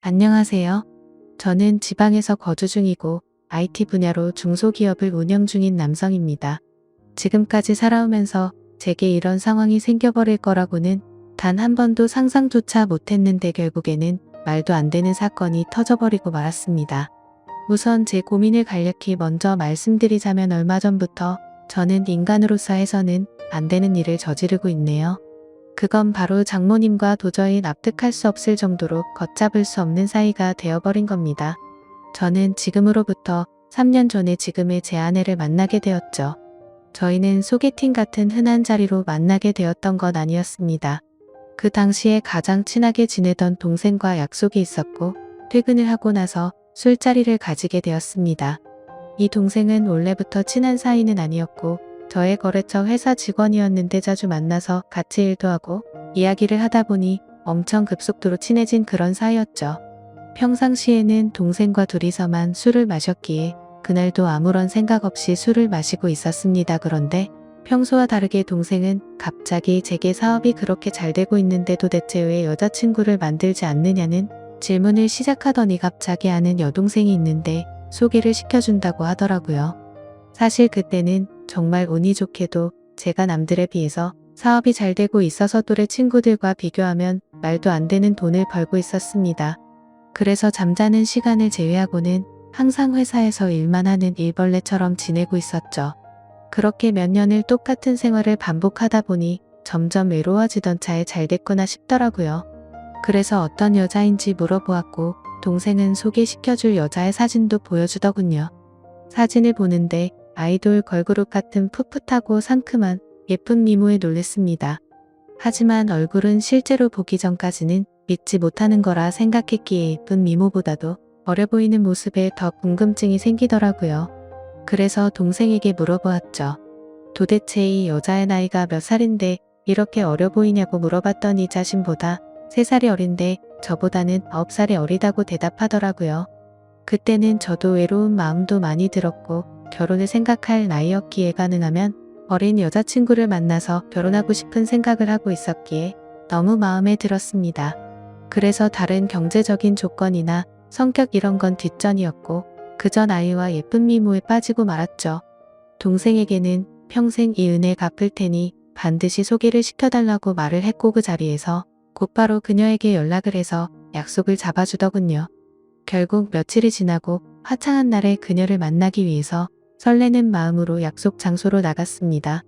안녕하세요. 저는 지방에서 거주 중이고 IT 분야로 중소기업을 운영 중인 남성입니다. 지금까지 살아오면서 제게 이런 상황이 생겨버릴 거라고는 단 한 번도 상상조차 못했는데 결국에는 말도 안 되는 사건이 터져버리고 말았습니다. 우선 제 고민을 간략히 먼저 말씀드리자면 얼마 전부터 저는 인간으로서 해서는 안 되는 일을 저지르고 있네요. 그건 바로 장모님과 도저히 납득할 수 없을 정도로 걷잡을 수 없는 사이가 되어버린 겁니다. 저는 지금으로부터 3년 전에 지금의 제 아내를 만나게 되었죠. 저희는 소개팅 같은 흔한 자리로 만나게 되었던 건 아니었습니다. 그 당시에 가장 친하게 지내던 동생과 약속이 있었고 퇴근을 하고 나서 술자리를 가지게 되었습니다. 이 동생은 원래부터 친한 사이는 아니었고 저의 거래처 회사 직원이었는데 자주 만나서 같이 일도 하고 이야기를 하다 보니 엄청 급속도로 친해진 그런 사이였죠. 평상시에는 동생과 둘이서만 술을 마셨기에 그날도 아무런 생각 없이 술을 마시고 있었습니다. 그런데 평소와 다르게 동생은 갑자기 제게 사업이 그렇게 잘 되고 있는데 도대체 왜 여자친구를 만들지 않느냐는 질문을 시작하더니 갑자기 아는 여동생이 있는데 소개를 시켜준다고 하더라고요. 사실 그때는 정말 운이 좋게도 제가 남들에 비해서 사업이 잘 되고 있어서 또래 친구들과 비교하면 말도 안 되는 돈을 벌고 있었습니다. 그래서 잠자는 시간을 제외하고는 항상 회사에서 일만 하는 일벌레처럼 지내고 있었죠. 그렇게 몇 년을 똑같은 생활을 반복하다 보니 점점 외로워지던 차에 잘 됐구나 싶더라고요. 그래서 어떤 여자인지 물어보았고 동생은 소개시켜줄 여자의 사진도 보여주더군요. 사진을 보는데 아이돌 걸그룹 같은 풋풋하고 상큼한 예쁜 미모에 놀랬습니다. 하지만 얼굴은 실제로 보기 전까지는 믿지 못하는 거라 생각했기에 예쁜 미모보다도 어려 보이는 모습에 더 궁금증이 생기더라고요. 그래서 동생에게 물어보았죠. 도대체 이 여자의 나이가 몇 살인데 이렇게 어려 보이냐고 물어봤더니 자신보다 3살이 어린데 저보다는 9살이 어리다고 대답하더라고요. 그때는 저도 외로운 마음도 많이 들었고 결혼을 생각할 나이였기에 가능하면 어린 여자친구를 만나서 결혼하고 싶은 생각을 하고 있었기에 너무 마음에 들었습니다. 그래서 다른 경제적인 조건이나 성격 이런 건 뒷전이었고 그저 나이와 예쁜 미모에 빠지고 말았죠. 동생에게는 평생 이 은혜 갚을 테니 반드시 소개를 시켜달라고 말을 했고 그 자리에서 곧바로 그녀에게 연락을 해서 약속을 잡아주더군요. 결국 며칠이 지나고 화창한 날에 그녀를 만나기 위해서 설레는 마음으로 약속 장소로 나갔습니다.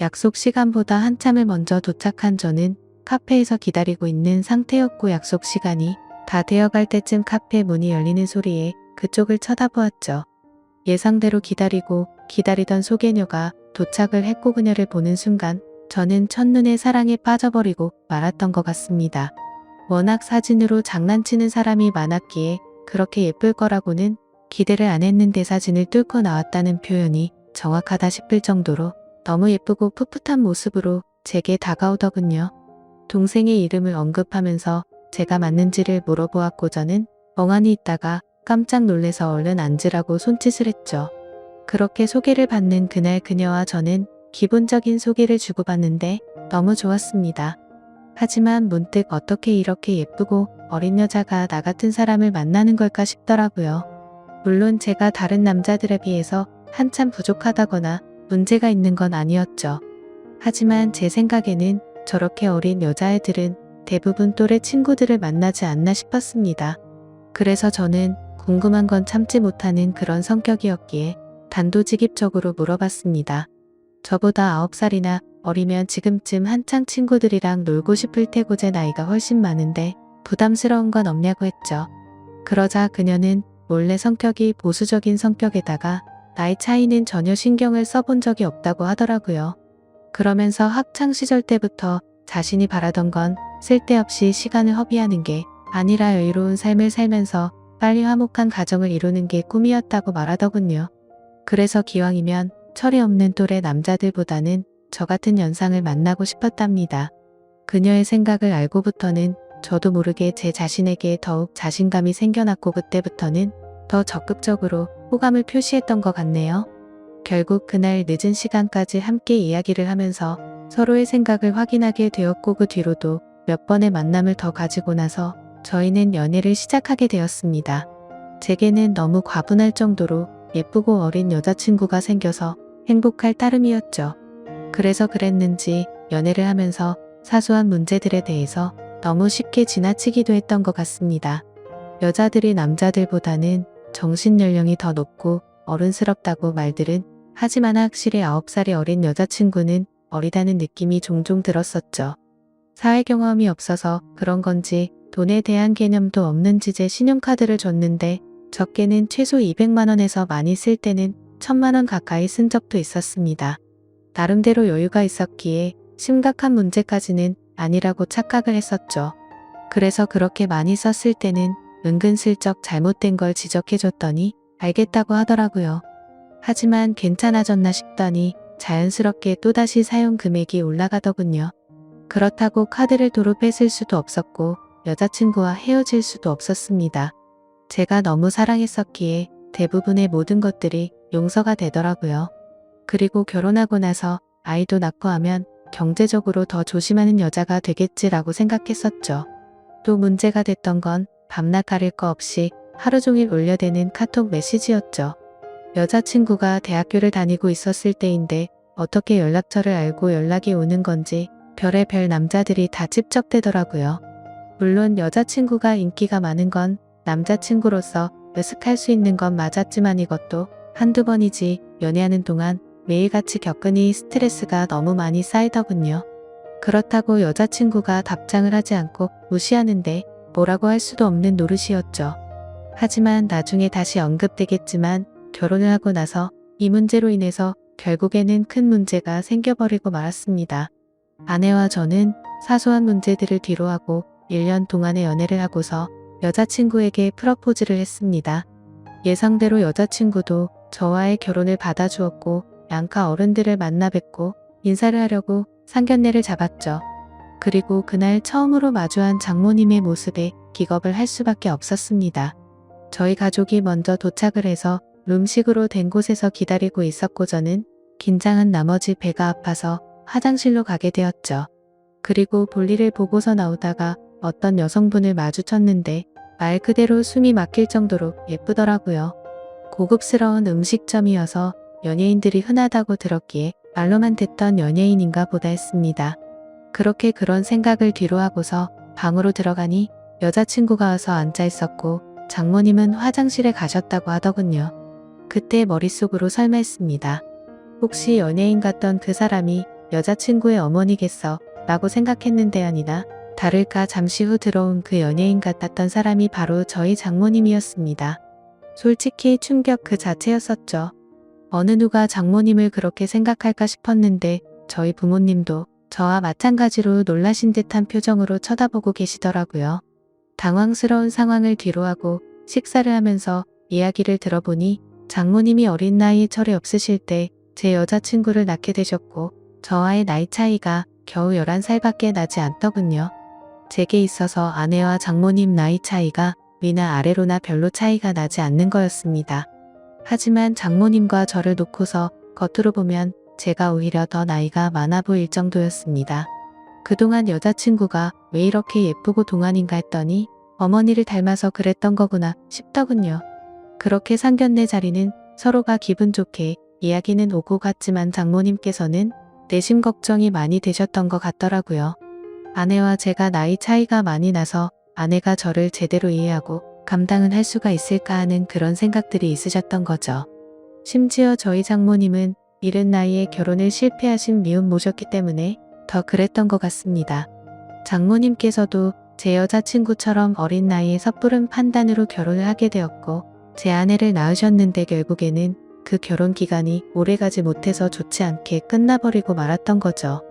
약속 시간보다 한참을 먼저 도착한 저는 카페에서 기다리고 있는 상태였고 약속 시간이 다 되어갈 때쯤 카페 문이 열리는 소리에 그쪽을 쳐다보았죠. 예상대로 기다리던 소개녀가 도착을 했고 그녀를 보는 순간 저는 첫눈에 사랑에 빠져버리고 말았던 것 같습니다. 워낙 사진으로 장난치는 사람이 많았기에 그렇게 예쁠 거라고는 기대를 안 했는데 사진을 뚫고 나왔다는 표현이 정확하다 싶을 정도로 너무 예쁘고 풋풋한 모습으로 제게 다가오더군요. 동생의 이름을 언급하면서 제가 맞는지를 물어보았고 저는 멍하니 있다가 깜짝 놀래서 얼른 앉으라고 손짓을 했죠. 그렇게 소개를 받는 그날 그녀와 저는 기본적인 소개를 주고받는데 너무 좋았습니다. 하지만 문득 어떻게 이렇게 예쁘고 어린 여자가 나 같은 사람을 만나는 걸까 싶더라고요. 물론 제가 다른 남자들에 비해서 한참 부족하다거나 문제가 있는 건 아니었죠. 하지만 제 생각에는 저렇게 어린 여자애들은 대부분 또래 친구들을 만나지 않나 싶었습니다. 그래서 저는 궁금한 건 참지 못하는 그런 성격이었기에 단도직입적으로 물어봤습니다. 저보다 9살이나 어리면 지금쯤 한창 친구들이랑 놀고 싶을 테고 제 나이가 훨씬 많은데 부담스러운 건 없냐고 했죠. 그러자 그녀는 원래 성격이 보수적인 성격에다가 나이 차이는 전혀 신경을 써본 적이 없다고 하더라고요. 그러면서 학창시절 때부터 자신이 바라던 건 쓸데없이 시간을 허비하는 게 아니라 여유로운 삶을 살면서 빨리 화목한 가정을 이루는 게 꿈이었다고 말하더군요. 그래서 기왕이면 철이 없는 또래 남자들보다는 저 같은 연상을 만나고 싶었답니다. 그녀의 생각을 알고부터는 저도 모르게 제 자신에게 더욱 자신감이 생겨났고 그때부터는 더 적극적으로 호감을 표시했던 것 같네요. 결국 그날 늦은 시간까지 함께 이야기를 하면서 서로의 생각을 확인하게 되었고 그 뒤로도 몇 번의 만남을 더 가지고 나서 저희는 연애를 시작하게 되었습니다. 제게는 너무 과분할 정도로 예쁘고 어린 여자친구가 생겨서 행복할 따름이었죠. 그래서 그랬는지 연애를 하면서 사소한 문제들에 대해서 너무 쉽게 지나치기도 했던 것 같습니다. 여자들이 남자들보다는 정신연령이 더 높고 어른스럽다고 말들은 하지만 확실히 9살이 어린 여자친구는 어리다는 느낌이 종종 들었었죠. 사회 경험이 없어서 그런 건지 돈에 대한 개념도 없는지 제 신용카드를 줬는데 적게는 최소 200만 원에서 많이 쓸 때는 1000만 원 가까이 쓴 적도 있었습니다. 나름대로 여유가 있었기에 심각한 문제까지는 아니라고 착각을 했었죠. 그래서 그렇게 많이 썼을 때는 은근슬쩍 잘못된 걸 지적해줬더니 알겠다고 하더라고요. 하지만 괜찮아졌나 싶더니 자연스럽게 또다시 사용 금액이 올라가더군요. 그렇다고 카드를 도로 뺏을 수도 없었고 여자친구와 헤어질 수도 없었습니다. 제가 너무 사랑했었기에 대부분의 모든 것들이 용서가 되더라고요. 그리고 결혼하고 나서 아이도 낳고 하면 경제적으로 더 조심하는 여자가 되겠지라고 생각했었죠. 또 문제가 됐던 건 밤낮 가릴 거 없이 하루 종일 울려대는 카톡 메시지였죠. 여자친구가 대학교를 다니고 있었을 때인데 어떻게 연락처를 알고 연락이 오는 건지 별의별 남자들이 다 찝적대더라고요. 물론 여자친구가 인기가 많은 건 남자친구로서 으슥할 수 있는 건 맞았지만 이것도 한두 번이지 연애하는 동안 매일같이 겪으니 스트레스가 너무 많이 쌓이더군요. 그렇다고 여자친구가 답장을 하지 않고 무시하는데 뭐라고 할 수도 없는 노릇이었죠. 하지만 나중에 다시 언급되겠지만 결혼을 하고 나서 이 문제로 인해서 결국에는 큰 문제가 생겨버리고 말았습니다. 아내와 저는 사소한 문제들을 뒤로하고 1년 동안의 연애를 하고서 여자친구에게 프러포즈를 했습니다. 예상대로 여자친구도 저와의 결혼을 받아주었고 양가 어른들을 만나 뵙고 인사를 하려고 상견례를 잡았죠. 그리고 그날 처음으로 마주한 장모님의 모습에 기겁을 할 수밖에 없었습니다. 저희 가족이 먼저 도착을 해서 룸식으로 된 곳에서 기다리고 있었고 저는 긴장한 나머지 배가 아파서 화장실로 가게 되었죠. 그리고 볼일을 보고서 나오다가 어떤 여성분을 마주쳤는데 말 그대로 숨이 막힐 정도로 예쁘더라고요. 고급스러운 음식점이어서 연예인들이 흔하다고 들었기에 말로만 듣던 연예인인가 보다 했습니다. 그렇게 그런 생각을 뒤로 하고서 방으로 들어가니 여자친구가 와서 앉아 있었고 장모님은 화장실에 가셨다고 하더군요. 그때 머릿속으로 설마했습니다. 혹시 연예인 같던 그 사람이 여자친구의 어머니겠어 라고 생각했는데 아니나 다를까 잠시 후 들어온 그 연예인 같았던 사람이 바로 저희 장모님이었습니다. 솔직히 충격 그 자체였었죠. 어느 누가 장모님을 그렇게 생각할까 싶었는데 저희 부모님도 저와 마찬가지로 놀라신 듯한 표정으로 쳐다보고 계시더라고요. 당황스러운 상황을 뒤로하고 식사를 하면서 이야기를 들어보니 장모님이 어린 나이에 철이 없으실 때 제 여자친구를 낳게 되셨고 저와의 나이 차이가 겨우 11살밖에 나지 않더군요. 제게 있어서 아내와 장모님 나이 차이가 위나 아래로나 별로 차이가 나지 않는 거였습니다. 하지만 장모님과 저를 놓고서 겉으로 보면 제가 오히려 더 나이가 많아 보일 정도였습니다. 그동안 여자친구가 왜 이렇게 예쁘고 동안인가 했더니 어머니를 닮아서 그랬던 거구나 싶더군요. 그렇게 상견례 자리는 서로가 기분 좋게 이야기는 오고 갔지만 장모님께서는 내심 걱정이 많이 되셨던 것 같더라고요. 아내와 제가 나이 차이가 많이 나서 아내가 저를 제대로 이해하고 감당은 할 수가 있을까 하는 그런 생각들이 있으셨던 거죠. 심지어 저희 장모님은 이른 나이에 결혼을 실패하신 미혼 모셨기 때문에 더 그랬던 것 같습니다. 장모님께서도 제 여자친구처럼 어린 나이에 섣부른 판단으로 결혼을 하게 되었고 제 아내를 낳으셨는데 결국에는 그 결혼 기간이 오래가지 못해서 좋지 않게 끝나버리고 말았던 거죠.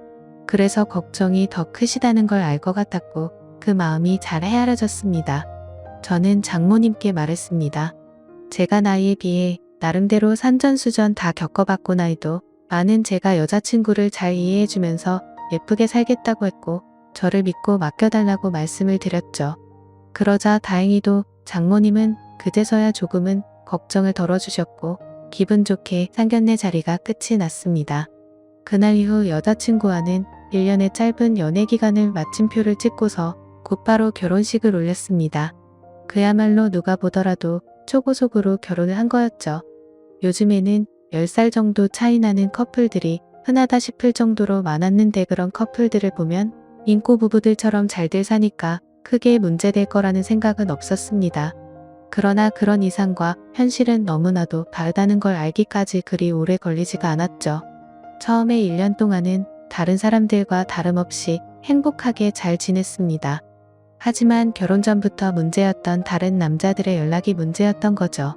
그래서 걱정이 더 크시다는 걸 알 것 같았고 그 마음이 잘 헤아려졌습니다. 저는 장모님께 말했습니다. 제가 나이에 비해 나름대로 산전수전 다 겪어봤고 나이도 많은 제가 여자친구를 잘 이해해주면서 예쁘게 살겠다고 했고 저를 믿고 맡겨달라고 말씀을 드렸죠. 그러자 다행히도 장모님은 그제서야 조금은 걱정을 덜어주셨고 기분 좋게 상견례 자리가 끝이 났습니다. 그날 이후 여자친구와는 1년의 짧은 연애 기간을 마침표를 찍고서 곧바로 결혼식을 올렸습니다. 그야말로 누가 보더라도 초고속으로 결혼을 한 거였죠. 요즘에는 10살 정도 차이 나는 커플들이 흔하다 싶을 정도로 많았는데 그런 커플들을 보면 인고 부부들처럼 잘들 사니까 크게 문제될 거라는 생각은 없었습니다. 그러나 그런 이상과 현실은 너무나도 다르다는 걸 알기까지 그리 오래 걸리지가 않았죠. 처음에 1년 동안은 다른 사람들과 다름없이 행복하게 잘 지냈습니다. 하지만 결혼 전부터 문제였던 다른 남자들의 연락이 문제였던 거죠.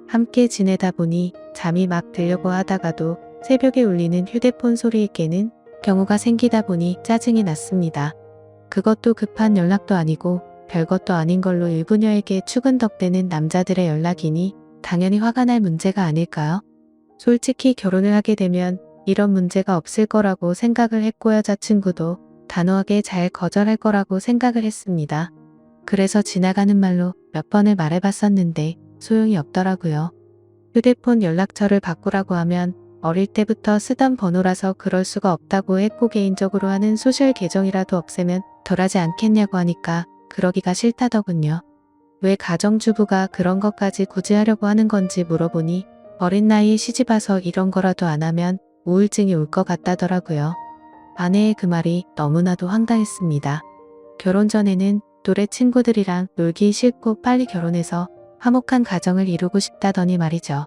함께 지내다 보니 잠이 막 들려고 하다가도 새벽에 울리는 휴대폰 소리에 깨는 경우가 생기다 보니 짜증이 났습니다. 그것도 급한 연락도 아니고 별것도 아닌 걸로 일부녀에게 추근덕대는 남자들의 연락이니 당연히 화가 날 문제가 아닐까요? 솔직히 결혼을 하게 되면 이런 문제가 없을 거라고 생각을 했고 여자친구도 단호하게 잘 거절할 거라고 생각을 했습니다. 그래서 지나가는 말로 몇 번을 말해봤었는데 소용이 없더라고요. 휴대폰 연락처를 바꾸라고 하면 어릴 때부터 쓰던 번호라서 그럴 수가 없다고 했고 개인적으로 하는 소셜 계정이라도 없애면 덜하지 않겠냐고 하니까 그러기가 싫다더군요. 왜 가정주부가 그런 것까지 굳이 하려고 하는 건지 물어보니 어린 나이에 시집와서 이런 거라도 안 하면 우울증이 올 것 같다더라고요. 아내의 그 말이 너무나도 황당했습니다. 결혼 전에는 또래 친구들이랑 놀기 싫고 빨리 결혼해서 화목한 가정을 이루고 싶다더니 말이죠.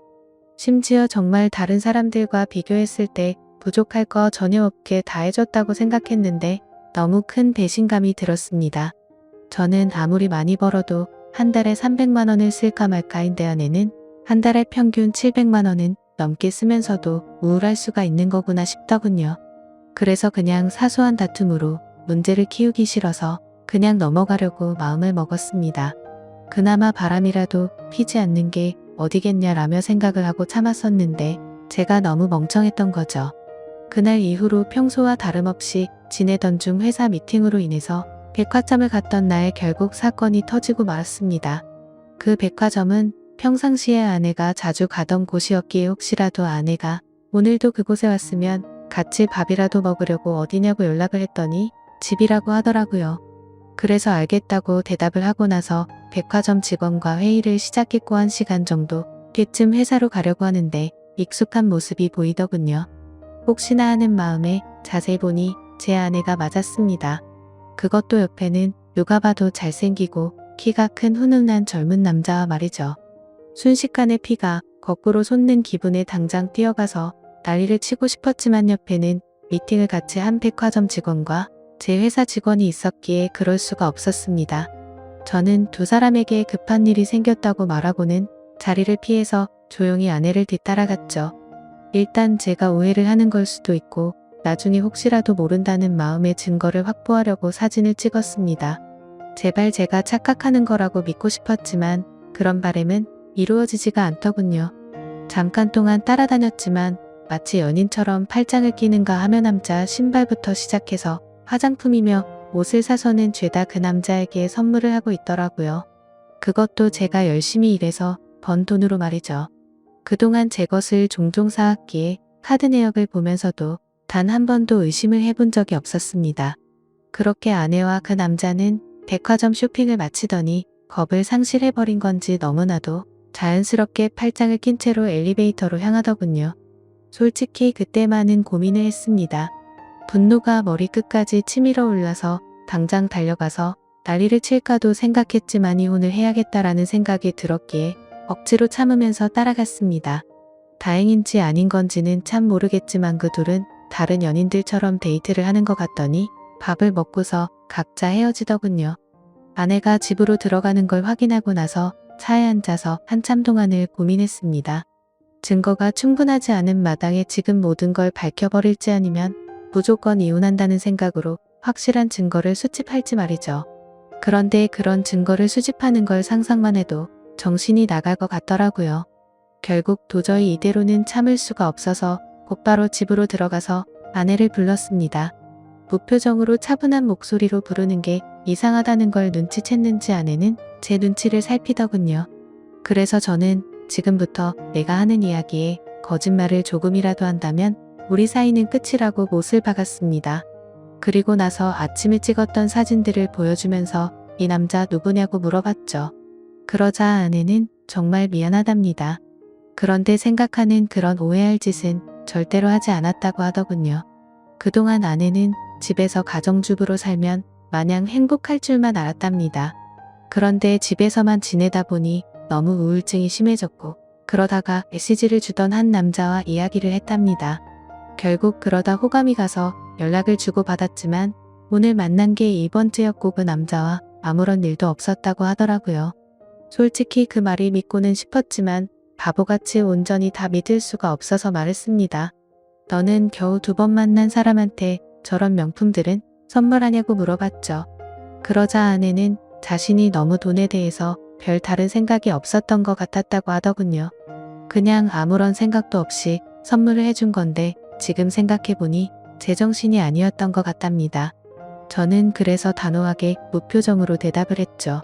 심지어 정말 다른 사람들과 비교했을 때 부족할 거 전혀 없게 다 해줬다고 생각했는데 너무 큰 배신감이 들었습니다. 저는 아무리 많이 벌어도 한 달에 300만 원을 쓸까 말까인데 아내는 한 달에 평균 700만 원은 넘게 쓰면서도 우울할 수가 있는 거구나 싶더군요. 그래서 그냥 사소한 다툼으로 문제를 키우기 싫어서 그냥 넘어가려고 마음을 먹었습니다. 그나마 바람이라도 피지 않는 게 어디겠냐라며 생각을 하고 참았었는데 제가 너무 멍청했던 거죠. 그날 이후로 평소와 다름없이 지내던 중 회사 미팅으로 인해서 백화점을 갔던 날 결국 사건이 터지고 말았습니다. 그 백화점은 평상시에 아내가 자주 가던 곳이었기에 혹시라도 아내가 오늘도 그곳에 왔으면 같이 밥이라도 먹으려고 어디냐고 연락을 했더니 집이라고 하더라고요. 그래서 알겠다고 대답을 하고 나서 백화점 직원과 회의를 시작했고 1시간 정도 뒤쯤 회사로 가려고 하는데 익숙한 모습이 보이더군요. 혹시나 하는 마음에 자세히 보니 제 아내가 맞았습니다. 그것도 옆에는 누가 봐도 잘생기고 키가 큰 훈훈한 젊은 남자와 말이죠. 순식간에 피가 거꾸로 솟는 기분에 당장 뛰어가서 난리를 치고 싶었지만 옆에는 미팅을 같이 한 백화점 직원과 제 회사 직원이 있었기에 그럴 수가 없었습니다. 저는 두 사람에게 급한 일이 생겼다고 말하고는 자리를 피해서 조용히 아내를 뒤따라갔죠. 일단 제가 오해를 하는 걸 수도 있고 나중에 혹시라도 모른다는 마음의 증거를 확보하려고 사진을 찍었습니다. 제발 제가 착각하는 거라고 믿고 싶었지만 그런 바람은 이루어지지가 않더군요. 잠깐 동안 따라다녔지만 마치 연인처럼 팔짱을 끼는가 하며 남자 신발부터 시작해서 화장품이며 옷을 사서는 죄다 그 남자에게 선물을 하고 있더라고요. 그것도 제가 열심히 일해서 번 돈으로 말이죠. 그동안 제 것을 종종 사왔기에 카드 내역을 보면서도 단 한 번도 의심을 해본 적이 없었습니다. 그렇게 아내와 그 남자는 백화점 쇼핑을 마치더니 겁을 상실해버린 건지 너무나도 자연스럽게 팔짱을 낀 채로 엘리베이터로 향하더군요. 솔직히 그때 많은 고민을 했습니다. 분노가 머리끝까지 치밀어 올라서 당장 달려가서 난리를 칠까도 생각했지만 이혼을 해야겠다라는 생각이 들었기에 억지로 참으면서 따라갔습니다. 다행인지 아닌 건지는 참 모르겠지만 그 둘은 다른 연인들처럼 데이트를 하는 것 같더니 밥을 먹고서 각자 헤어지더군요. 아내가 집으로 들어가는 걸 확인하고 나서 차에 앉아서 한참 동안을 고민했습니다. 증거가 충분하지 않은 마당에 지금 모든 걸 밝혀버릴지 아니면 무조건 이혼한다는 생각으로 확실한 증거를 수집할지 말이죠. 그런데 그런 증거를 수집하는 걸 상상만 해도 정신이 나갈 것 같더라고요. 결국 도저히 이대로는 참을 수가 없어서 곧바로 집으로 들어가서 아내를 불렀습니다. 무표정으로 차분한 목소리로 부르는 게 이상하다는 걸 눈치챘는지 아내는 제 눈치를 살피더군요. 그래서 저는 지금부터 내가 하는 이야기에 거짓말을 조금이라도 한다면 우리 사이는 끝이라고 못을 박았습니다. 그리고 나서 아침에 찍었던 사진들을 보여주면서 이 남자 누구냐고 물어봤죠. 그러자 아내는 정말 미안하답니다. 그런데 생각하는 그런 오해할 짓은 절대로 하지 않았다고 하더군요. 그동안 아내는 집에서 가정주부로 살면 마냥 행복할 줄만 알았답니다. 그런데 집에서만 지내다 보니 너무 우울증이 심해졌고 그러다가 메시지를 주던 한 남자와 이야기를 했답니다. 결국 그러다 호감이 가서 연락을 주고받았지만 오늘 만난 게 이번째였고 그 남자와 아무런 일도 없었다고 하더라고요. 솔직히 그 말이 믿고는 싶었지만 바보같이 온전히 다 믿을 수가 없어서 말했습니다. 너는 겨우 2번 만난 사람한테 저런 명품들은 선물하냐고 물어봤죠. 그러자 아내는 자신이 너무 돈에 대해서 별 다른 생각이 없었던 것 같았다고 하더군요. 그냥 아무런 생각도 없이 선물을 해준 건데 지금 생각해보니 제정신이 아니었던 것 같답니다. 저는 그래서 단호하게 무표정으로 대답을 했죠.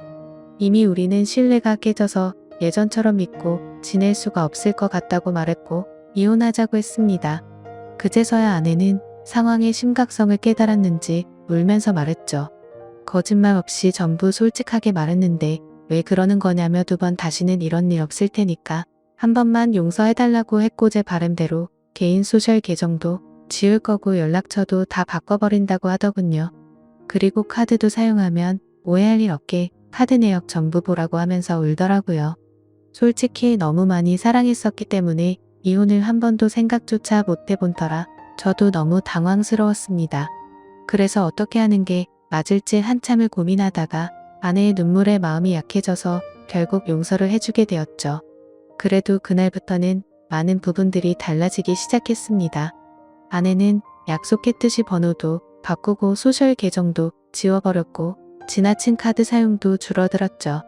이미 우리는 신뢰가 깨져서 예전처럼 믿고 지낼 수가 없을 것 같다고 말했고 이혼하자고 했습니다. 그제서야 아내는 상황의 심각성을 깨달았는지 울면서 말했죠. 거짓말 없이 전부 솔직하게 말했는데 왜 그러는 거냐며 2번 다시는 이런 일 없을 테니까 한 번만 용서해달라고 했고 제 바람대로 개인 소셜 계정도 지울 거고 연락처도 다 바꿔버린다고 하더군요. 그리고 카드도 사용하면 오해할 일 없게 카드 내역 전부 보라고 하면서 울더라고요. 솔직히 너무 많이 사랑했었기 때문에 이혼을 한 번도 생각조차 못 해본 터라 저도 너무 당황스러웠습니다. 그래서 어떻게 하는 게 맞을지 한참을 고민하다가 아내의 눈물에 마음이 약해져서 결국 용서를 해주게 되었죠. 그래도 그날부터는 많은 부분들이 달라지기 시작했습니다. 아내는 약속했듯이 번호도 바꾸고 소셜 계정도 지워버렸고 지나친 카드 사용도 줄어들었죠.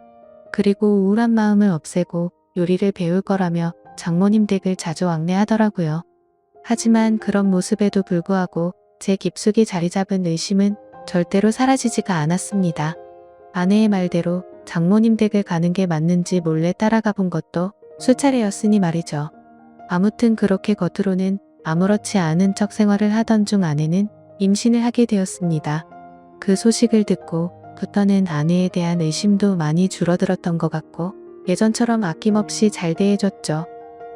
그리고 우울한 마음을 없애고 요리를 배울 거라며 장모님 댁을 자주 왕래하더라고요. 하지만 그런 모습에도 불구하고 제 깊숙이 자리 잡은 의심은 절대로 사라지지가 않았습니다. 아내의 말대로 장모님 댁을 가는 게 맞는지 몰래 따라가 본 것도 수차례였으니 말이죠. 아무튼 그렇게 겉으로는 아무렇지 않은 척 생활을 하던 중 아내는 임신을 하게 되었습니다. 그 소식을 듣고부터는 아내에 대한 의심도 많이 줄어들었던 것 같고 예전처럼 아낌없이 잘 대해줬죠.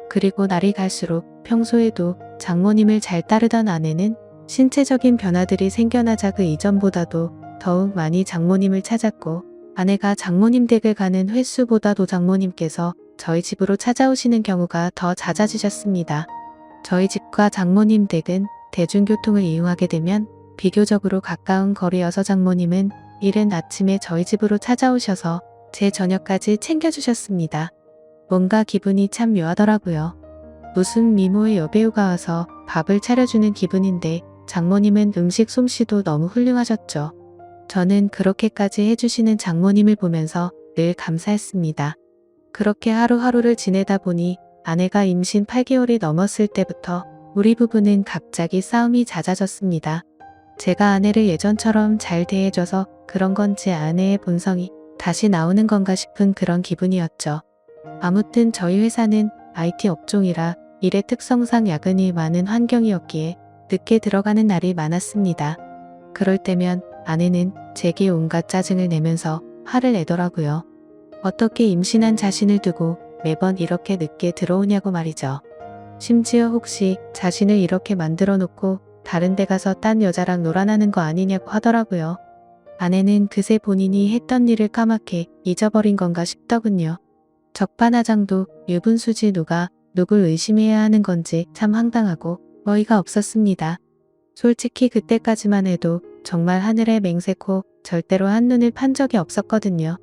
그리고 날이 갈수록 평소에도 장모님을 잘 따르던 아내는 신체적인 변화들이 생겨나자 그 이전보다도 더욱 많이 장모님을 찾았고 아내가 장모님 댁을 가는 횟수보다도 장모님께서 저희 집으로 찾아오시는 경우가 더 잦아지셨습니다. 저희 집과 장모님 댁은 대중교통을 이용하게 되면 비교적으로 가까운 거리여서 장모님은 이른 아침에 저희 집으로 찾아오셔서 제 저녁까지 챙겨주셨습니다. 뭔가 기분이 참 묘하더라고요. 무슨 미모의 여배우가 와서 밥을 차려주는 기분인데 장모님은 음식 솜씨도 너무 훌륭하셨죠. 저는 그렇게까지 해주시는 장모님을 보면서 늘 감사했습니다. 그렇게 하루하루를 지내다 보니 아내가 임신 8개월이 넘었을 때부터 우리 부부는 갑자기 싸움이 잦아졌습니다. 제가 아내를 예전처럼 잘 대해줘서 그런 건지 아내의 본성이 다시 나오는 건가 싶은 그런 기분이었죠. 아무튼 저희 회사는 IT 업종이라 일의 특성상 야근이 많은 환경이었기에 늦게 들어가는 날이 많았습니다. 그럴 때면 아내는 제게 온갖 짜증을 내면서 화를 내더라고요. 어떻게 임신한 자신을 두고 매번 이렇게 늦게 들어오냐고 말이죠. 심지어 혹시 자신을 이렇게 만들어 놓고 다른 데 가서 딴 여자랑 놀아나는 거 아니냐고 하더라고요. 아내는 그새 본인이 했던 일을 까맣게 잊어버린 건가 싶더군요. 적반하장도 유분수지 누가 누굴 의심해야 하는 건지 참 황당하고 어이가 없었습니다. 솔직히 그때까지만 해도 정말 하늘의 맹세코 절대로 한눈을 판 적이 없었거든요.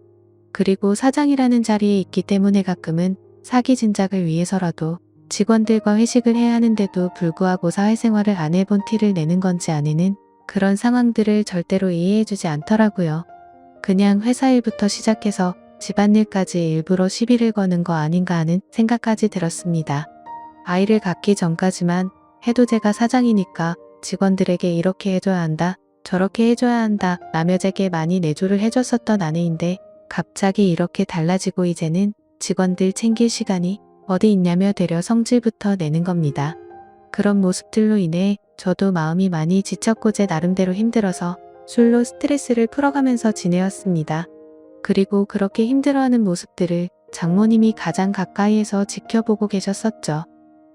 그리고 사장이라는 자리에 있기 때문에 가끔은 사기 진작을 위해서라도 직원들과 회식을 해야 하는데도 불구하고 사회생활을 안 해본 티를 내는 건지 아내는 그런 상황들을 절대로 이해해주지 않더라고요. 그냥 회사 일부터 시작해서 집안일까지 일부러 시비를 거는 거 아닌가 하는 생각까지 들었습니다. 아이를 갖기 전까지만 해도 제가 사장이니까 직원들에게 이렇게 해줘야 한다, 저렇게 해줘야 한다 라며 제게 많이 내조를 해줬었던 아내인데 갑자기 이렇게 달라지고 이제는 직원들 챙길 시간이 어디 있냐며 되려 성질부터 내는 겁니다. 그런 모습들로 인해 저도 마음이 많이 지쳤고 제 나름대로 힘들어서 술로 스트레스를 풀어가면서 지내었습니다. 그리고 그렇게 힘들어하는 모습들을 장모님이 가장 가까이에서 지켜보고 계셨었죠.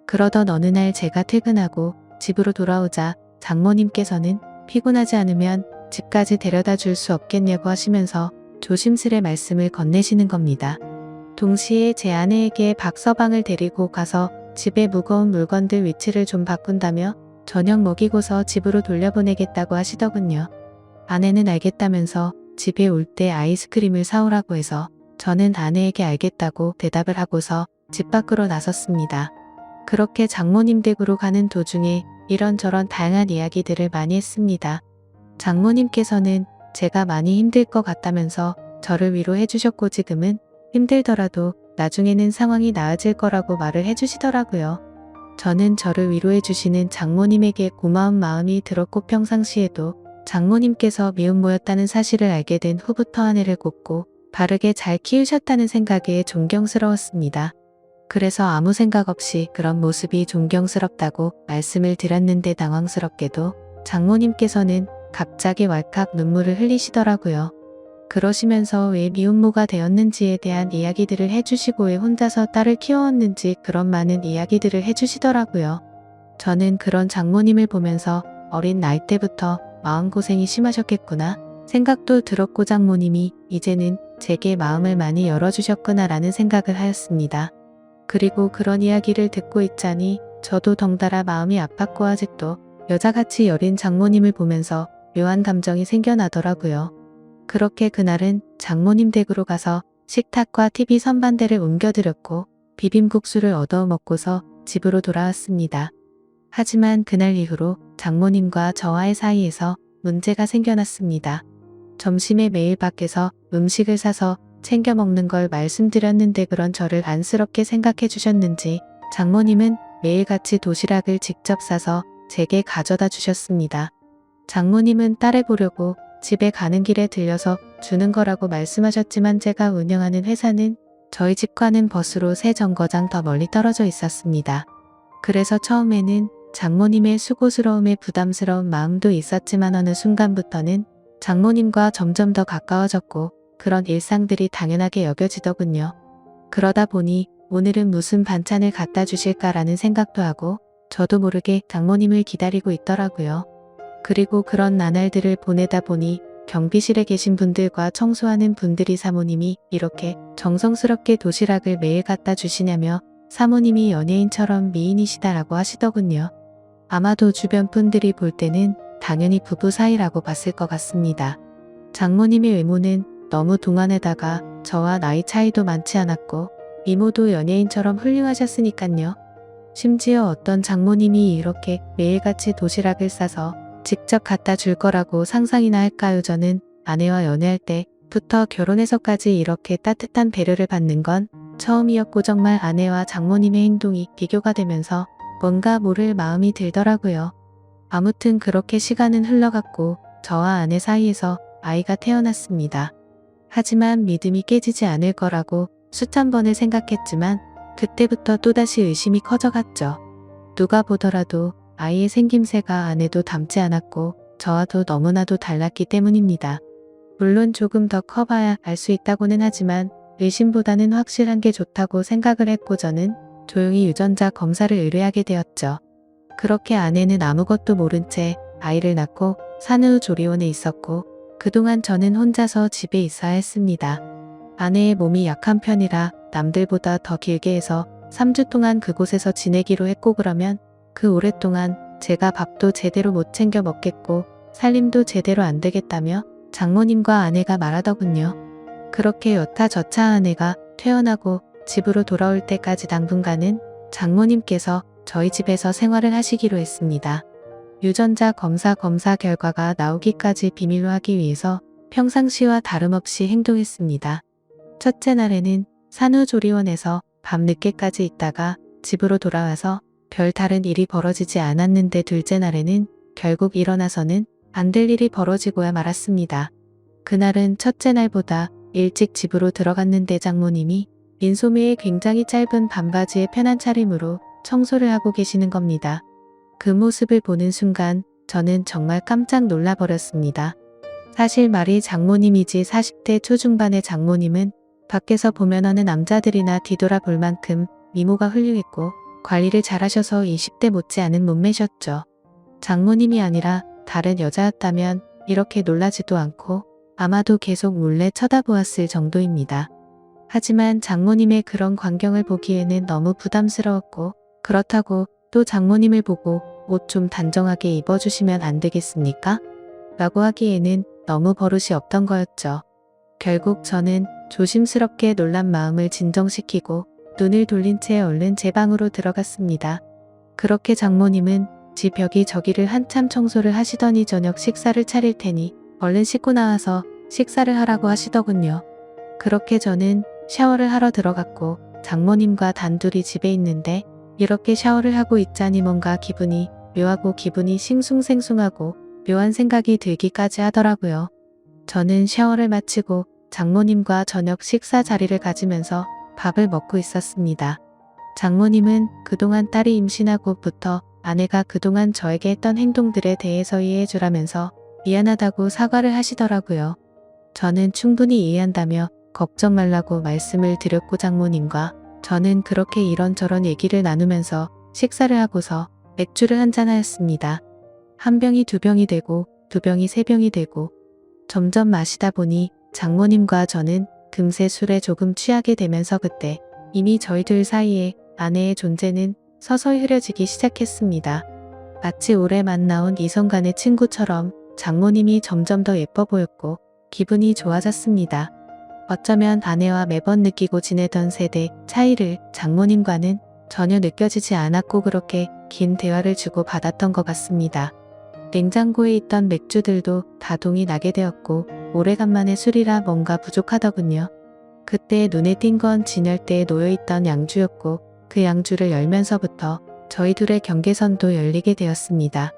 그러던 어느 날 제가 퇴근하고 집으로 돌아오자 장모님께서는 피곤하지 않으면 집까지 데려다 줄 수 없겠냐고 하시면서 조심스레 말씀을 건네시는 겁니다. 동시에 제 아내에게 박서방을 데리고 가서 집에 무거운 물건들 위치를 좀 바꾼다며 저녁 먹이고서 집으로 돌려보내겠다고 하시더군요. 아내는 알겠다면서 집에 올 때 아이스크림을 사오라고 해서 저는 아내에게 알겠다고 대답을 하고서 집 밖으로 나섰습니다. 그렇게 장모님 댁으로 가는 도중에 이런저런 다양한 이야기들을 많이 했습니다. 장모님께서는 제가 많이 힘들 것 같다면서 저를 위로해 주셨고 지금은 힘들더라도 나중에는 상황이 나아질 거라고 말을 해주시더라고요. 저는 저를 위로해 주시는 장모님에게 고마운 마음이 들었고 평상시에도 장모님께서 미혼모였다는 사실을 알게 된 후부터 아내를 곱고 바르게 잘 키우셨다는 생각에 존경스러웠습니다. 그래서 아무 생각 없이 그런 모습이 존경스럽다고 말씀을 드렸는데 당황스럽게도 장모님께서는 갑자기 왈칵 눈물을 흘리시더라고요. 그러시면서 왜 미혼모가 되었는지에 대한 이야기들을 해주시고 왜 혼자서 딸을 키워왔는지 그런 많은 이야기들을 해주시더라고요. 저는 그런 장모님을 보면서 어린 나이 때부터 마음고생이 심하셨겠구나 생각도 들었고 장모님이 이제는 제게 마음을 많이 열어주셨구나 라는 생각을 하였습니다. 그리고 그런 이야기를 듣고 있자니 저도 덩달아 마음이 아팠고 아직도 여자같이 여린 장모님을 보면서 묘한 감정이 생겨나더라고요. 그렇게 그날은 장모님 댁으로 가서 식탁과 TV 선반대를 옮겨드렸고 비빔국수를 얻어 먹고서 집으로 돌아왔습니다. 하지만 그날 이후로 장모님과 저와의 사이에서 문제가 생겨났습니다. 점심에 매일 밖에서 음식을 사서 챙겨 먹는 걸 말씀드렸는데 그런 저를 안쓰럽게 생각해 주셨는지 장모님은 매일같이 도시락을 직접 싸서 제게 가져다 주셨습니다. 장모님은 딸을 보려고 집에 가는 길에 들려서 주는 거라고 말씀하셨지만 제가 운영하는 회사는 저희 집과는 버스로 3정거장 더 멀리 떨어져 있었습니다. 그래서 처음에는 장모님의 수고스러움에 부담스러운 마음도 있었지만 어느 순간부터는 장모님과 점점 더 가까워졌고 그런 일상들이 당연하게 여겨지더군요. 그러다 보니 오늘은 무슨 반찬을 갖다 주실까라는 생각도 하고 저도 모르게 장모님을 기다리고 있더라고요. 그리고 그런 나날들을 보내다 보니 경비실에 계신 분들과 청소하는 분들이 사모님이 이렇게 정성스럽게 도시락을 매일 갖다 주시냐며 사모님이 연예인처럼 미인이시다라고 하시더군요. 아마도 주변 분들이 볼 때는 당연히 부부 사이라고 봤을 것 같습니다. 장모님의 외모는 너무 동안에다가 저와 나이 차이도 많지 않았고 미모도 연예인처럼 훌륭하셨으니깐요. 심지어 어떤 장모님이 이렇게 매일같이 도시락을 싸서 직접 갖다 줄 거라고 상상이나 할까요? 저는 아내와 연애할 때부터 결혼해서까지 이렇게 따뜻한 배려를 받는 건 처음이었고 정말 아내와 장모님의 행동이 비교가 되면서 뭔가 모를 마음이 들더라고요. 아무튼 그렇게 시간은 흘러갔고 저와 아내 사이에서 아이가 태어났습니다. 하지만 믿음이 깨지지 않을 거라고 수천 번을 생각했지만 그때부터 또다시 의심이 커져갔죠. 누가 보더라도 아이의 생김새가 아내도 닮지 않았고 저와도 너무나도 달랐기 때문입니다. 물론 조금 더 커봐야 알 수 있다고는 하지만 의심보다는 확실한 게 좋다고 생각을 했고 저는 조용히 유전자 검사를 의뢰하게 되었죠. 그렇게 아내는 아무것도 모른 채 아이를 낳고 산후조리원에 있었고 그동안 저는 혼자서 집에 있어야 했습니다. 아내의 몸이 약한 편이라 남들보다 더 길게 해서 3주 동안 그곳에서 지내기로 했고 그러면 그 오랫동안 제가 밥도 제대로 못 챙겨 먹겠고 살림도 제대로 안 되겠다며 장모님과 아내가 말하더군요. 그렇게 여타저타 아내가 퇴원하고 집으로 돌아올 때까지 당분간은 장모님께서 저희 집에서 생활을 하시기로 했습니다. 유전자 검사 결과가 나오기까지 비밀로 하기 위해서 평상시와 다름없이 행동했습니다. 첫째 날에는 산후조리원에서 밤늦게까지 있다가 집으로 돌아와서 별 다른 일이 벌어지지 않았는데 둘째 날에는 결국 일어나서는 안 될 일이 벌어지고야 말았습니다. 그날은 첫째 날보다 일찍 집으로 들어갔는데 장모님이 민소매의 굉장히 짧은 반바지에 편한 차림으로 청소를 하고 계시는 겁니다. 그 모습을 보는 순간 저는 정말 깜짝 놀라버렸습니다. 사실 말이 장모님이지 40대 초중반의 장모님은 밖에서 보면 어느 남자들이나 뒤돌아볼 만큼 미모가 훌륭했고 관리를 잘하셔서 20대 못지않은 몸매셨죠. 장모님이 아니라 다른 여자였다면 이렇게 놀라지도 않고 아마도 계속 몰래 쳐다보았을 정도입니다. 하지만 장모님의 그런 광경을 보기에는 너무 부담스러웠고 그렇다고 또 장모님을 보고 옷 좀 단정하게 입어주시면 안 되겠습니까? 라고 하기에는 너무 버릇이 없던 거였죠. 결국 저는 조심스럽게 놀란 마음을 진정시키고 눈을 돌린 채 얼른 제 방으로 들어갔습니다. 그렇게 장모님은 집 여기저기를 한참 청소를 하시더니 저녁 식사를 차릴 테니 얼른 씻고 나와서 식사를 하라고 하시더군요. 그렇게 저는 샤워를 하러 들어갔고 장모님과 단둘이 집에 있는데 이렇게 샤워를 하고 있자니 뭔가 기분이 묘하고 기분이 싱숭생숭하고 묘한 생각이 들기까지 하더라고요. 저는 샤워를 마치고 장모님과 저녁 식사 자리를 가지면서 밥을 먹고 있었습니다. 장모님은 그동안 딸이 임신하고부터 아내가 그동안 저에게 했던 행동들에 대해서 이해해 주라면서 미안하다고 사과를 하시더라고요. 저는 충분히 이해한다며 걱정 말라고 말씀을 드렸고 장모님과 저는 그렇게 이런저런 얘기를 나누면서 식사를 하고서 맥주를 한잔하였습니다. 한 병이 두 병이 되고 두 병이 세 병이 되고 점점 마시다 보니 장모님과 저는 금세 술에 조금 취하게 되면서 그때 이미 저희 둘 사이에 아내의 존재는 서서히 흐려지기 시작했습니다. 마치 오래 만나온 이성 간의 친구처럼 장모님이 점점 더 예뻐 보였고 기분이 좋아졌습니다. 어쩌면 아내와 매번 느끼고 지내던 세대 차이를 장모님과는 전혀 느껴지지 않았고 그렇게 긴 대화를 주고받았던 것 같습니다. 냉장고에 있던 맥주들도 다 동이 나게 되었고 오래간만에 술이라 뭔가 부족하더군요. 그때 눈에 띈 건 진열대에 놓여있던 양주였고 그 양주를 열면서부터 저희 둘의 경계선도 열리게 되었습니다.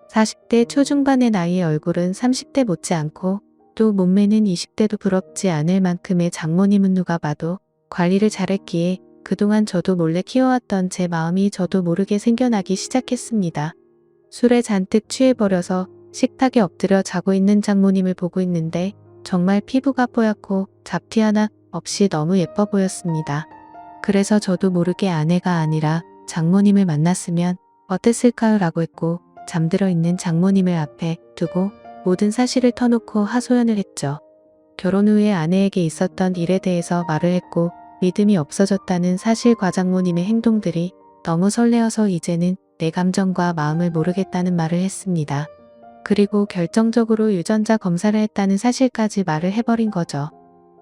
40대 초중반의 나이의 얼굴은 30대 못지않고 또 몸매는 20대도 부럽지 않을 만큼의 장모님은 누가 봐도 관리를 잘했기에 그동안 저도 몰래 키워왔던 제 마음이 저도 모르게 생겨나기 시작했습니다. 술에 잔뜩 취해버려서 식탁에 엎드려 자고 있는 장모님을 보고 있는데 정말 피부가 뽀얗고 잡티 하나 없이 너무 예뻐 보였습니다. 그래서 저도 모르게 아내가 아니라 장모님을 만났으면 어땠을까요? 라고 했고 잠들어 있는 장모님을 앞에 두고 모든 사실을 터놓고 하소연을 했죠. 결혼 후에 아내에게 있었던 일에 대해서 말을 했고 믿음이 없어졌다는 사실과 장모님의 행동들이 너무 설레어서 이제는 내 감정과 마음을 모르겠다는 말을 했습니다. 그리고 결정적으로 유전자 검사를 했다는 사실까지 말을 해버린 거죠.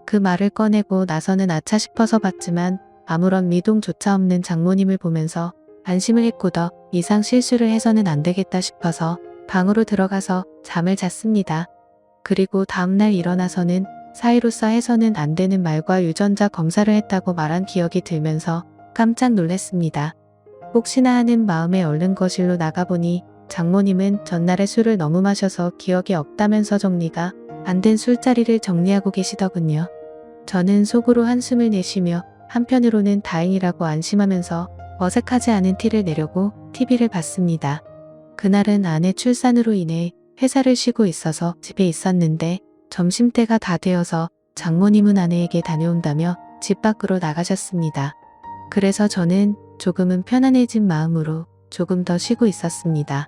그 말을 꺼내고 나서는 아차 싶어서 봤지만 아무런 미동조차 없는 장모님을 보면서 안심을 했고 더 이상 실수를 해서는 안 되겠다 싶어서 방으로 들어가서 잠을 잤습니다. 그리고 다음날 일어나서는 사이로서 해서는 안 되는 말과 유전자 검사를 했다고 말한 기억이 들면서 깜짝 놀랐습니다. 혹시나 하는 마음에 얼른 거실로 나가보니 장모님은 전날에 술을 너무 마셔서 기억이 없다면서 정리가 안 된 술자리를 정리하고 계시더군요. 저는 속으로 한숨을 내쉬며 한편으로는 다행이라고 안심하면서 어색하지 않은 티를 내려고 TV를 봤습니다. 그날은 아내 출산으로 인해 회사를 쉬고 있어서 집에 있었는데 점심때가 다 되어서 장모님은 아내에게 다녀온다며 집 밖으로 나가셨습니다. 그래서 저는 조금은 편안해진 마음으로 조금 더 쉬고 있었습니다.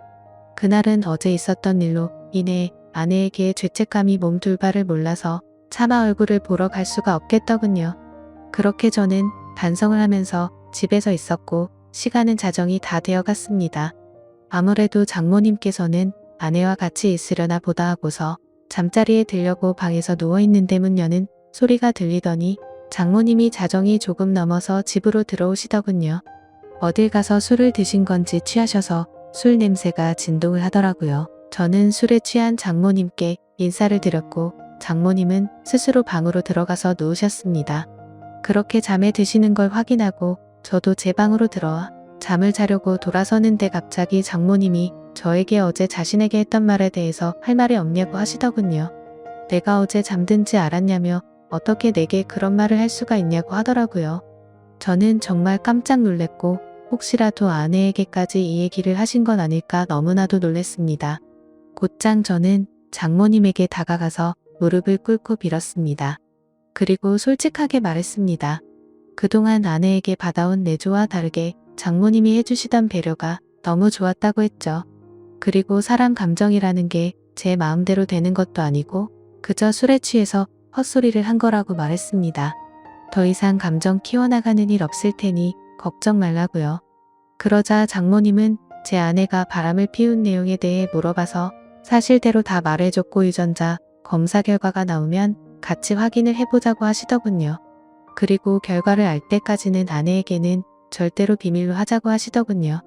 그날은 어제 있었던 일로 인해 아내에게 죄책감이 몸둘바를 몰라서 차마 얼굴을 보러 갈 수가 없겠더군요. 그렇게 저는 반성을 하면서 집에서 있었고 시간은 자정이 다 되어갔습니다. 아무래도 장모님께서는 아내와 같이 있으려나 보다 하고서 잠자리에 들려고 방에서 누워있는데 문 여는 소리가 들리더니 장모님이 자정이 조금 넘어서 집으로 들어오시더군요. 어딜 가서 술을 드신 건지 취하셔서 술 냄새가 진동을 하더라고요. 저는 술에 취한 장모님께 인사를 드렸고 장모님은 스스로 방으로 들어가서 누우셨습니다. 그렇게 잠에 드시는 걸 확인하고 저도 제 방으로 들어와 잠을 자려고 돌아서는데 갑자기 장모님이 저에게 어제 자신에게 했던 말에 대해서 할 말이 없냐고 하시더군요. 내가 어제 잠든지 알았냐며 어떻게 내게 그런 말을 할 수가 있냐고 하더라고요. 저는 정말 깜짝 놀랐고 혹시라도 아내에게까지 이 얘기를 하신 건 아닐까 너무나도 놀랬습니다. 곧장 저는 장모님에게 다가가서 무릎을 꿇고 빌었습니다. 그리고 솔직하게 말했습니다. 그동안 아내에게 받아온 내조와 다르게 장모님이 해주시던 배려가 너무 좋았다고 했죠. 그리고 사람 감정이라는 게 제 마음대로 되는 것도 아니고 그저 술에 취해서 헛소리를 한 거라고 말했습니다. 더 이상 감정 키워나가는 일 없을 테니 걱정 말라고요. 그러자 장모님은 제 아내가 바람을 피운 내용에 대해 물어봐서 사실대로 다 말해줬고 유전자 검사 결과가 나오면 같이 확인을 해보자고 하시더군요. 그리고 결과를 알 때까지는 아내에게는 절대로 비밀로 하자고 하시더군요.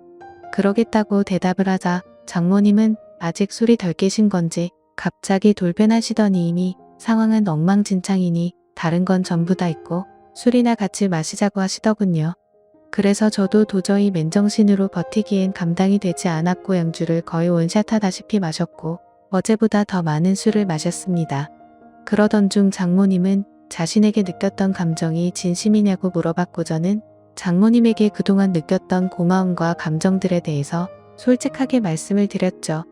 그러겠다고 대답을 하자 장모님은 아직 술이 덜 깨신 건지 갑자기 돌변하시더니 이미 상황은 엉망진창이니 다른 건 전부 다 있고 술이나 같이 마시자고 하시더군요. 그래서 저도 도저히 맨정신으로 버티기엔 감당이 되지 않았고 양주를 거의 원샷하다시피 마셨고 어제보다 더 많은 술을 마셨습니다. 그러던 중 장모님은 자신에게 느꼈던 감정이 진심이냐고 물어봤고 저는 장모님에게 그동안 느꼈던 고마움과 감정들에 대해서 솔직하게 말씀을 드렸죠.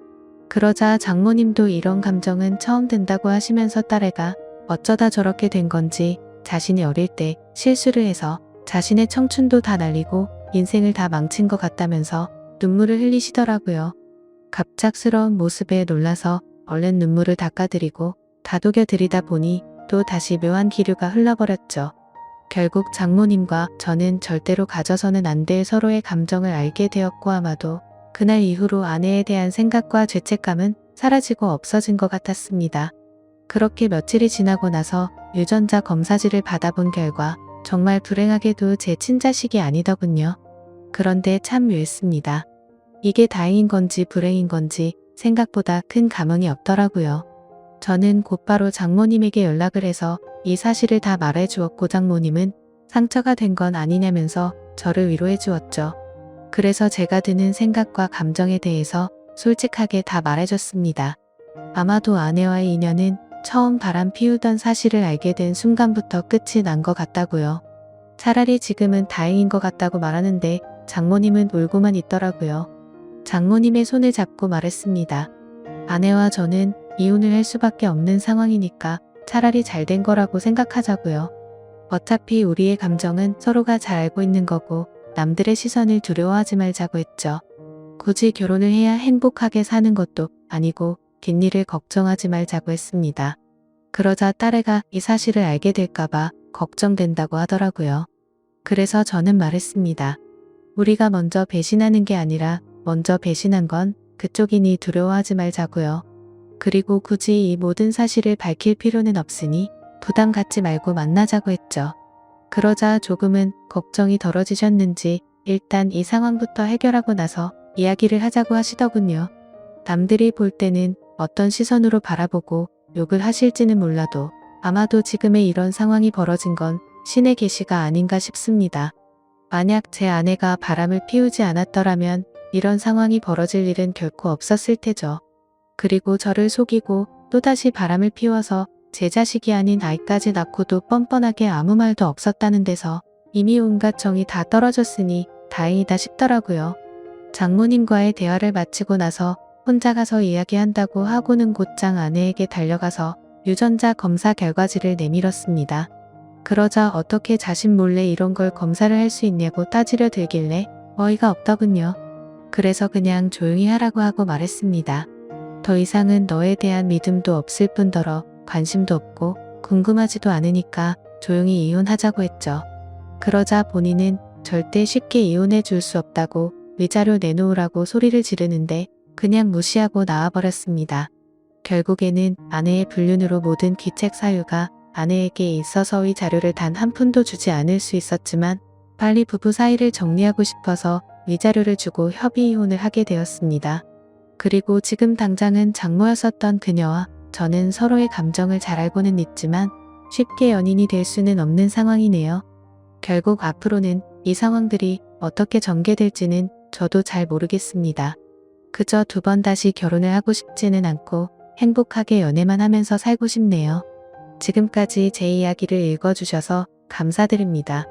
그러자 장모님도 이런 감정은 처음 든다고 하시면서 딸애가 어쩌다 저렇게 된 건지 자신이 어릴 때 실수를 해서 자신의 청춘도 다 날리고 인생을 다 망친 것 같다면서 눈물을 흘리시더라고요. 갑작스러운 모습에 놀라서 얼른 눈물을 닦아드리고 다독여 드리다 보니 또 다시 묘한 기류가 흘러버렸죠. 결국 장모님과 저는 절대로 가져서는 안 될 서로의 감정을 알게 되었고 아마도 그날 이후로 아내에 대한 생각과 죄책감은 사라지고 없어진 것 같았습니다. 그렇게 며칠이 지나고 나서 유전자 검사지를 받아본 결과 정말 불행하게도 제 친자식이 아니더군요. 그런데 참 묘했습니다. 이게 다행인 건지 불행인 건지 생각보다 큰 감흥이 없더라고요. 저는 곧바로 장모님에게 연락을 해서 이 사실을 다 말해 주었고 장모님은 상처가 된 건 아니냐면서 저를 위로해 주었죠. 그래서 제가 드는 생각과 감정에 대해서 솔직하게 다 말해줬습니다. 아마도 아내와의 인연은 처음 바람 피우던 사실을 알게 된 순간부터 끝이 난 것 같다고요. 차라리 지금은 다행인 것 같다고 말하는데 장모님은 울고만 있더라고요. 장모님의 손을 잡고 말했습니다. 아내와 저는 이혼을 할 수밖에 없는 상황이니까 차라리 잘 된 거라고 생각하자고요. 어차피 우리의 감정은 서로가 잘 알고 있는 거고 남들의 시선을 두려워하지 말자고 했죠. 굳이 결혼을 해야 행복하게 사는 것도 아니고 뒷일을 걱정하지 말자고 했습니다. 그러자 딸애가 이 사실을 알게 될까봐 걱정된다고 하더라고요. 그래서 저는 말했습니다. 우리가 먼저 배신하는 게 아니라 먼저 배신한 건 그쪽이니 두려워하지 말자고요. 그리고 굳이 이 모든 사실을 밝힐 필요는 없으니 부담 갖지 말고 만나자고 했죠. 그러자 조금은 걱정이 덜어지셨는지 일단 이 상황부터 해결하고 나서 이야기를 하자고 하시더군요. 남들이 볼 때는 어떤 시선으로 바라보고 욕을 하실지는 몰라도 아마도 지금의 이런 상황이 벌어진 건 신의 계시가 아닌가 싶습니다. 만약 제 아내가 바람을 피우지 않았더라면 이런 상황이 벌어질 일은 결코 없었을 테죠. 그리고 저를 속이고 또다시 바람을 피워서 제 자식이 아닌 아이까지 낳고도 뻔뻔하게 아무 말도 없었다는 데서 이미 온갖 정이 다 떨어졌으니 다행이다 싶더라고요. 장모님과의 대화를 마치고 나서 혼자 가서 이야기한다고 하고는 곧장 아내에게 달려가서 유전자 검사 결과지를 내밀었습니다. 그러자 어떻게 자신 몰래 이런 걸 검사를 할 수 있냐고 따지려 들길래 어이가 없더군요. 그래서 그냥 조용히 하라고 하고 말했습니다. 더 이상은 너에 대한 믿음도 없을 뿐더러 관심도 없고 궁금하지도 않으니까 조용히 이혼하자고 했죠. 그러자 본인은 절대 쉽게 이혼해 줄 수 없다고 위자료 내놓으라고 소리를 지르는데 그냥 무시하고 나와버렸습니다. 결국에는 아내의 불륜으로 모든 귀책 사유가 아내에게 있어서 위자료를 단 한 푼도 주지 않을 수 있었지만 빨리 부부 사이를 정리하고 싶어서 위자료를 주고 협의 이혼을 하게 되었습니다. 그리고 지금 당장은 장모였었던 그녀와 저는 서로의 감정을 잘 알고는 있지만 쉽게 연인이 될 수는 없는 상황이네요. 결국 앞으로는 이 상황들이 어떻게 전개될지는 저도 잘 모르겠습니다. 그저 두 번 다시 결혼을 하고 싶지는 않고 행복하게 연애만 하면서 살고 싶네요. 지금까지 제 이야기를 읽어주셔서 감사드립니다.